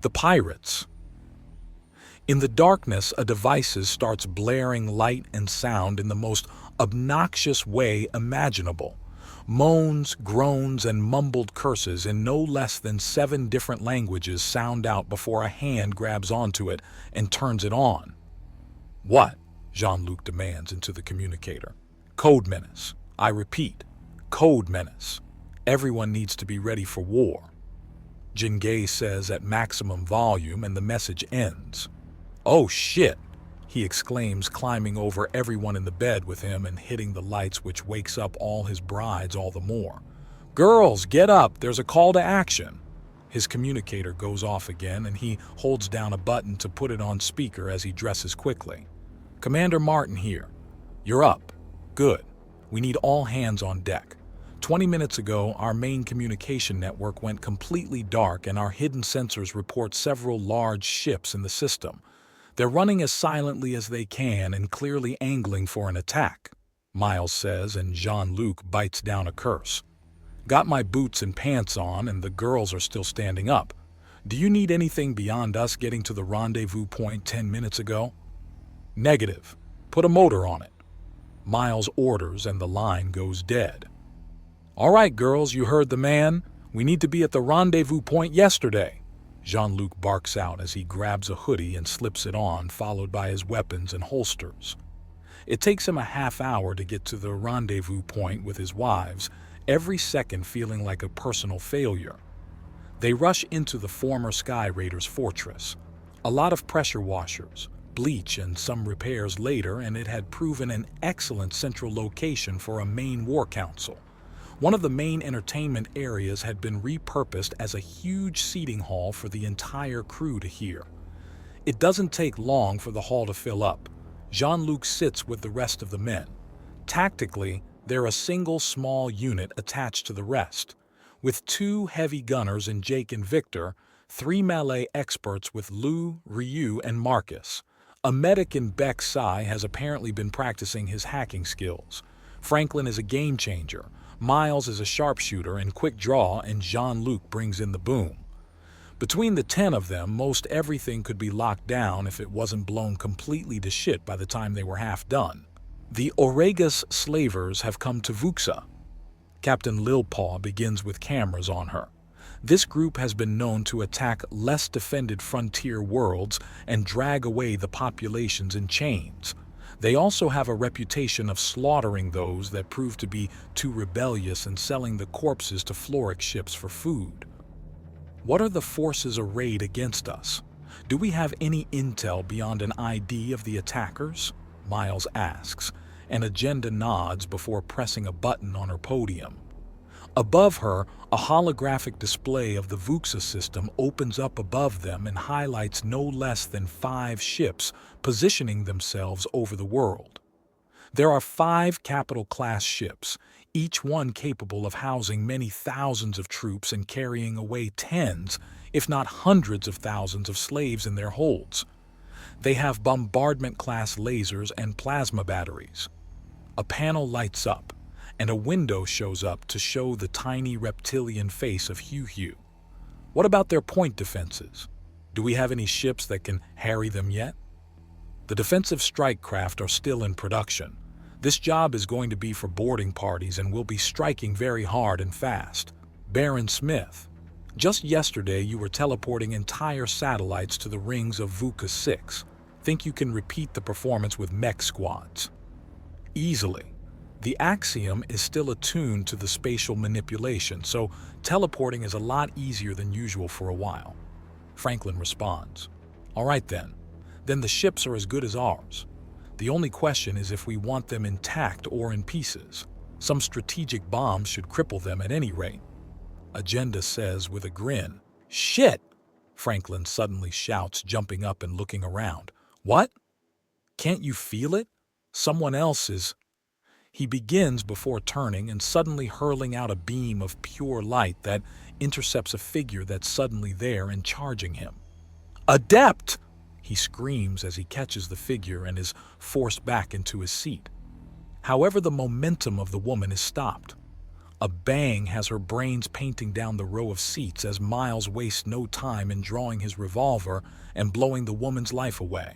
The pirates. In the darkness, a device starts blaring light and sound in the most obnoxious way imaginable. Moans, groans, and mumbled curses in no less than 7 different languages sound out before a hand grabs onto it and turns it on. What? Jean-Luc demands into the communicator. Code menace. I repeat, code menace. Everyone needs to be ready for war. Jingay says at maximum volume, and the message ends. Oh shit, he exclaims, climbing over everyone in the bed with him and hitting the lights, which wakes up all his brides all the more. Girls, get up, there's a call to action. His communicator goes off again and he holds down a button to put it on speaker as he dresses quickly. Commander Martin here. You're up. Good. We need all hands on deck. 20 minutes ago, our main communication network went completely dark and our hidden sensors report several large ships in the system. They're running as silently as they can and clearly angling for an attack, Miles says, and Jean-Luc bites down a curse. Got my boots and pants on and the girls are still standing up. Do you need anything beyond us getting to the rendezvous point 10 minutes ago? Negative. Put a motor on it. Miles orders and the line goes dead. All right, girls, you heard the man. We need to be at the rendezvous point yesterday. Jean-Luc barks out as he grabs a hoodie and slips it on, followed by his weapons and holsters. It takes him a half hour to get to the rendezvous point with his wives, every second feeling like a personal failure. They rush into the former Sky Raiders fortress. A lot of pressure washers, bleach, and some repairs later, and it had proven an excellent central location for a main war council. One of the main entertainment areas had been repurposed as a huge seating hall for the entire crew to hear. It doesn't take long for the hall to fill up. Jean-Luc sits with the rest of the men. Tactically, they're a single small unit attached to the rest. With 2 heavy gunners in Jake and Victor, 3 melee experts with Lou, Ryu, and Marcus. A medic in Beck Sai has apparently been practicing his hacking skills. Franklin is a game changer. Miles is a sharpshooter and quick draw, and Jean-Luc brings in the boom. Between the 10 of them, most everything could be locked down if it wasn't blown completely to shit by the time they were half done. The Orcs slavers have come to Vuxa. Captain Lilpaw begins with cameras on her. This group has been known to attack less defended frontier worlds and drag away the populations in chains. They also have a reputation of slaughtering those that prove to be too rebellious and selling the corpses to Floric ships for food. What are the forces arrayed against us? Do we have any intel beyond an ID of the attackers? Miles asks, and Agenda nods before pressing a button on her podium. Above her, a holographic display of the Vuxa system opens up above them and highlights no less than 5 ships positioning themselves over the world. There are 5 capital-class ships, each one capable of housing many thousands of troops and carrying away tens, if not hundreds of thousands of slaves in their holds. They have bombardment-class lasers and plasma batteries. A panel lights up, and a window shows up to show the tiny reptilian face of Hugh. What about their point defenses? Do we have any ships that can harry them yet? The defensive strike craft are still in production. This job is going to be for boarding parties and will be striking very hard and fast. Baron Smith, just yesterday you were teleporting entire satellites to the rings of Vuka 6. Think you can repeat the performance with mech squads? Easily. The Axiom is still attuned to the spatial manipulation, so teleporting is a lot easier than usual for a while. Franklin responds. All right then. Then the ships are as good as ours. The only question is if we want them intact or in pieces. Some strategic bombs should cripple them at any rate. Agenda says with a grin. Shit! Franklin suddenly shouts, jumping up and looking around. What? Can't you feel it? Someone else is... He begins before turning and suddenly hurling out a beam of pure light that intercepts a figure that's suddenly there and charging him. Adept! He screams as he catches the figure and is forced back into his seat. However, the momentum of the woman is stopped. A bang has her brains painting down the row of seats as Miles wastes no time in drawing his revolver and blowing the woman's life away.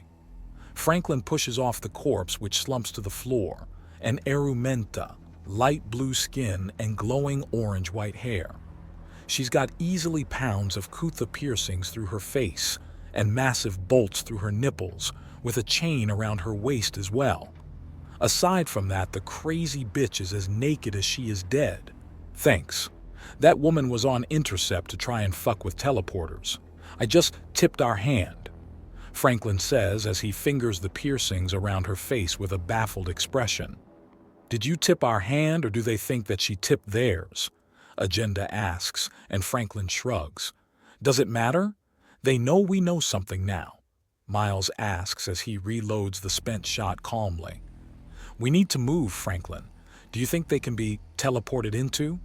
Franklin pushes off the corpse, which slumps to the floor, an Arumenta, light blue skin and glowing orange-white hair. She's got easily pounds of Kutha piercings through her face and massive bolts through her nipples, with a chain around her waist as well. Aside from that, the crazy bitch is as naked as she is dead. Thanks. That woman was on intercept to try and fuck with teleporters. I just tipped our hand, Franklin says as he fingers the piercings around her face with a baffled expression. Did you tip our hand, or do they think that she tipped theirs? Agenda asks, and Franklin shrugs. Does it matter? They know we know something now, Miles asks as he reloads the spent shot calmly. We need to move, Franklin. Do you think they can be teleported into?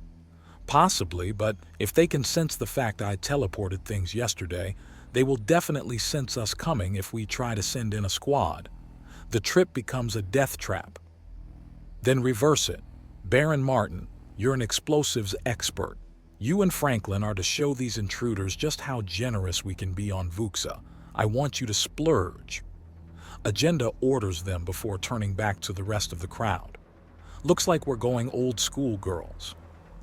Possibly, but if they can sense the fact I teleported things yesterday, they will definitely sense us coming if we try to send in a squad. The trip becomes a death trap. Then reverse it. Baron Martin, you're an explosives expert. You and Franklin are to show these intruders just how generous we can be on Vuxa. I want you to splurge. Agenda orders them before turning back to the rest of the crowd. Looks like we're going old school, girls.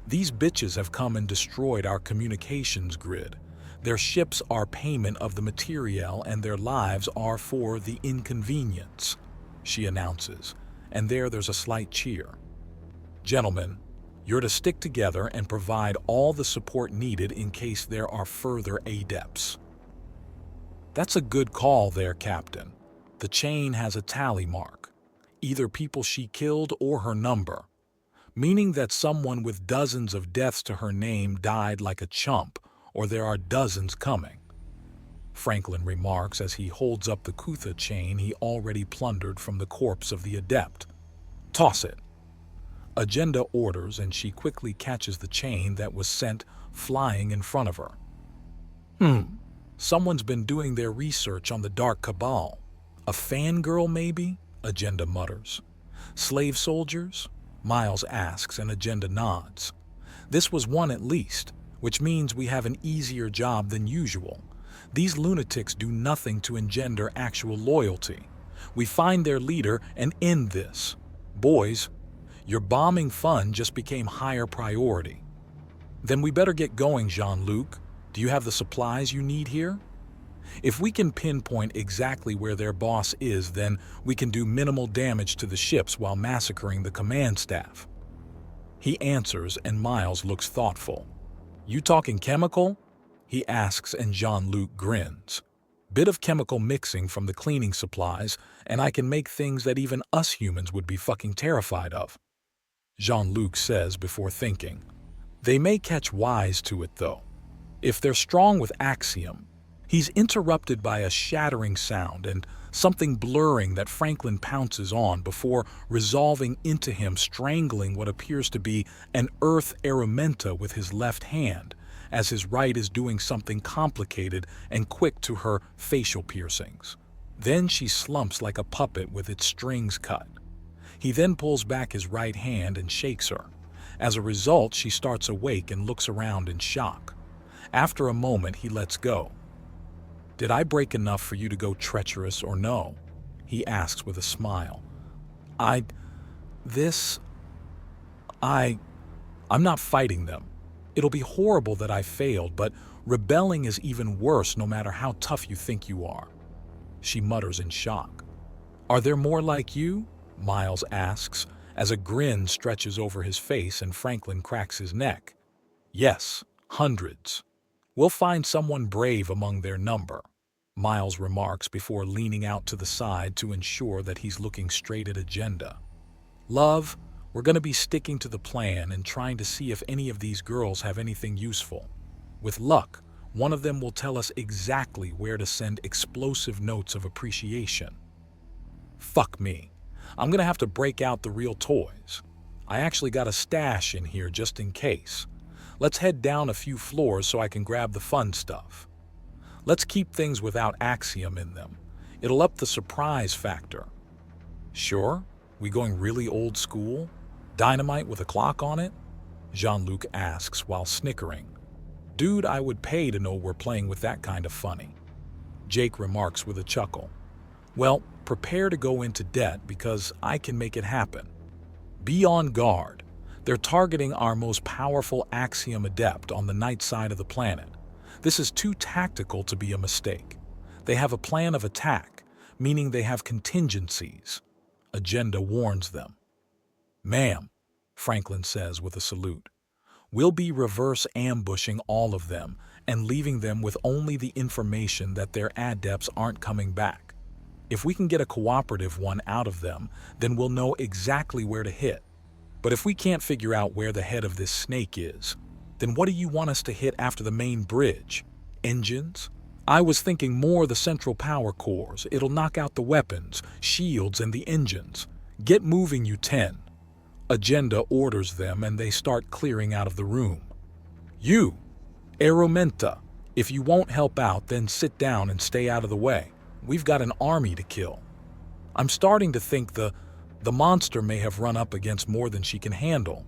These bitches have come and destroyed our communications grid. Their ships are payment of the materiel and their lives are for the inconvenience, she announces, and there's a slight cheer. Gentlemen, you're to stick together and provide all the support needed in case there are further adepts. That's a good call there, Captain. The chain has a tally mark, either people she killed or her number, meaning that someone with dozens of deaths to her name died like a chump, or there are dozens coming, Franklin remarks as he holds up the Kutha chain he already plundered from the corpse of the adept. Toss it. Agenda orders, and she quickly catches the chain that was sent flying in front of her. Someone's been doing their research on the Dark Cabal. A fangirl, maybe? Agenda mutters. Slave soldiers? Miles asks, and Agenda nods. This was one at least, which means we have an easier job than usual. These lunatics do nothing to engender actual loyalty. We find their leader and end this. Boys, your bombing fun just became higher priority. Then we better get going, Jean-Luc. Do you have the supplies you need here? If we can pinpoint exactly where their boss is, then we can do minimal damage to the ships while massacring the command staff. He answers, and Miles looks thoughtful. You talking chemical? He asks, and Jean-Luc grins. Bit of chemical mixing from the cleaning supplies, and I can make things that even us humans would be fucking terrified of, Jean-Luc says before thinking. They may catch wise to it, though. If they're strong with Axiom. He's interrupted by a shattering sound and something blurring that Franklin pounces on before resolving into him, strangling what appears to be an earth Arumenta with his left hand, as his right is doing something complicated and quick to her facial piercings. Then she slumps like a puppet with its strings cut. He then pulls back his right hand and shakes her. As a result, she starts awake and looks around in shock. After a moment, he lets go. Did I break enough for you to go treacherous or no? He asks with a smile. I'm not fighting them. It'll be horrible that I failed, but rebelling is even worse no matter how tough you think you are. She mutters in shock. Are there more like you? Miles asks, as a grin stretches over his face and Franklin cracks his neck. Yes, hundreds. We'll find someone brave among their number, Miles remarks before leaning out to the side to ensure that he's looking straight at Agenda. Love, we're going to be sticking to the plan and trying to see if any of these girls have anything useful. With luck, one of them will tell us exactly where to send explosive notes of appreciation. Fuck me. I'm going to have to break out the real toys. I actually got a stash in here just in case. Let's head down a few floors so I can grab the fun stuff. Let's keep things without Axiom in them. It'll up the surprise factor. Sure? We going really old school? Dynamite with a clock on it? Jean-Luc asks while snickering. Dude, I would pay to know we're playing with that kind of funny. Jake remarks with a chuckle. Well, prepare to go into debt because I can make it happen. Be on guard. They're targeting our most powerful Axiom adept on the night side of the planet. This is too tactical to be a mistake. They have a plan of attack, meaning they have contingencies. Agenda warns them. Ma'am, Franklin says with a salute, we'll be reverse ambushing all of them and leaving them with only the information that their adepts aren't coming back. If we can get a cooperative one out of them, then we'll know exactly where to hit. But if we can't figure out where the head of this snake is, then what do you want us to hit after the main bridge? Engines? I was thinking more the central power cores. It'll knock out the weapons, shields, and the engines. Get moving, you 10. Agenda orders them and they start clearing out of the room. You, Aromenta, if you won't help out, then sit down and stay out of the way. We've got an army to kill. I'm starting to think the monster may have run up against more than she can handle.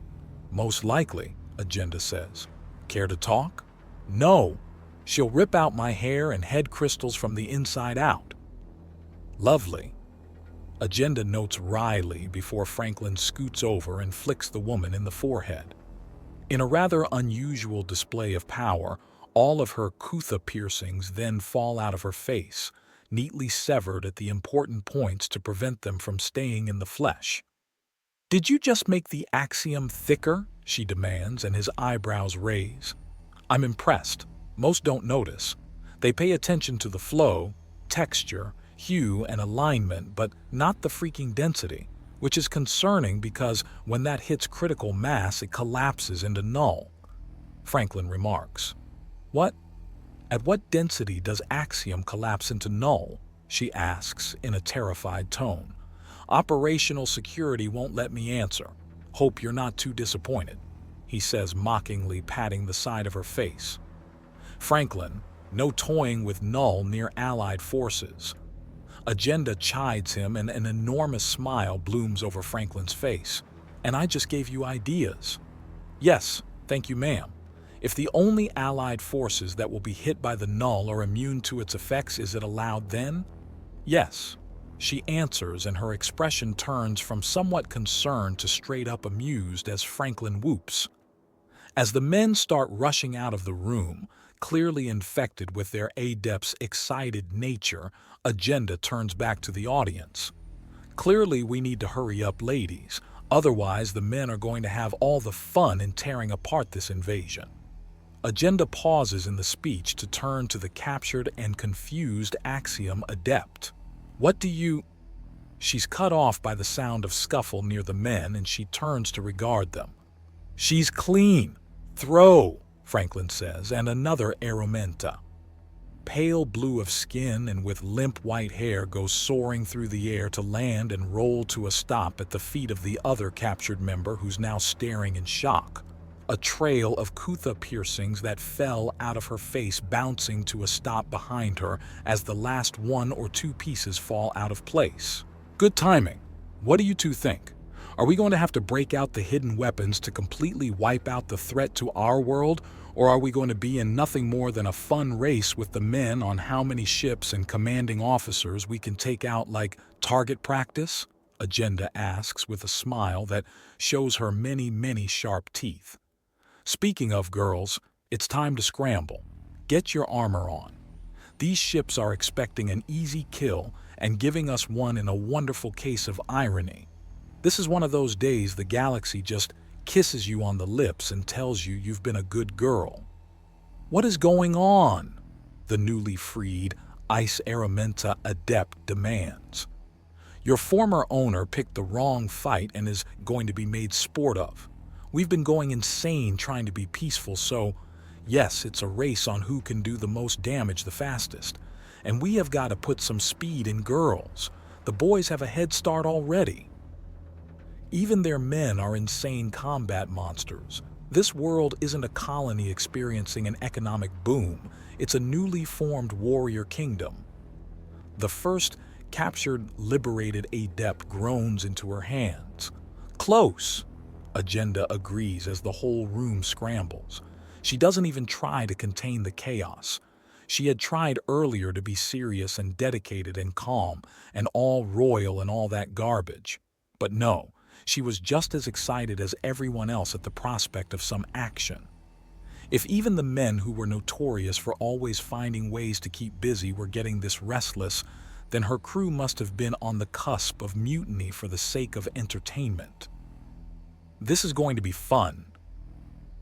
Most likely, Agenda says. Care to talk? No. She'll rip out my hair and head crystals from the inside out. Lovely. Agenda notes wryly before Franklin scoots over and flicks the woman in the forehead. In a rather unusual display of power, all of her Kutha piercings then fall out of her face, neatly severed at the important points to prevent them from staying in the flesh. Did you just make the Axiom thicker? She demands, and his eyebrows raise. I'm impressed. Most don't notice. They pay attention to the flow, texture, hue, and alignment, but not the freaking density, which is concerning because when that hits critical mass, it collapses into null. Franklin remarks. What? At what density does Axiom collapse into null? She asks in a terrified tone. Operational security won't let me answer. Hope you're not too disappointed, he says mockingly, patting the side of her face. Franklin, no toying with null near Allied forces. Agenda chides him and an enormous smile blooms over Franklin's face. And I just gave you ideas. Yes, thank you, ma'am. If the only Allied forces that will be hit by the null are immune to its effects, is it allowed then? Yes. She answers, and her expression turns from somewhat concerned to straight up amused as Franklin whoops. As the men start rushing out of the room, clearly infected with their adept's excited nature, Agenda turns back to the audience. Clearly we need to hurry up, ladies, otherwise the men are going to have all the fun in tearing apart this invasion. Agenda pauses in the speech to turn to the captured and confused Axiom adept. What do you... She's cut off by the sound of scuffle near the men, and she turns to regard them. She's clean. Throw, Franklin says, and another Aromenta. Pale blue of skin and with limp white hair, goes soaring through the air to land and roll to a stop at the feet of the other captured member, who's now staring in shock. A trail of Kutha piercings that fell out of her face bouncing to a stop behind her as the last one or two pieces fall out of place. Good timing. What do you two think? Are we going to have to break out the hidden weapons to completely wipe out the threat to our world, or are we going to be in nothing more than a fun race with the men on how many ships and commanding officers we can take out like target practice? Agenda asks with a smile that shows her many sharp teeth. Speaking of girls, it's time to scramble. Get your armor on. These ships are expecting an easy kill and giving us one in a wonderful case of irony. This is one of those days the galaxy just kisses you on the lips and tells you you've been a good girl. What is going on? The newly freed Ice Aromenta adept demands. Your former owner picked the wrong fight and is going to be made sport of. We've been going insane trying to be peaceful, so yes, it's a race on who can do the most damage the fastest. And we have got to put some speed in girls. The boys have a head start already. Even their men are insane combat monsters. This world isn't a colony experiencing an economic boom. It's a newly formed warrior kingdom. The first captured, liberated adept groans into her hands. Close! Agenda agrees as the whole room scrambles. She doesn't even try to contain the chaos. She had tried earlier to be serious and dedicated and calm and all royal and all that garbage. But no, she was just as excited as everyone else at the prospect of some action. If even the men who were notorious for always finding ways to keep busy were getting this restless, then her crew must have been on the cusp of mutiny for the sake of entertainment. This is going to be fun,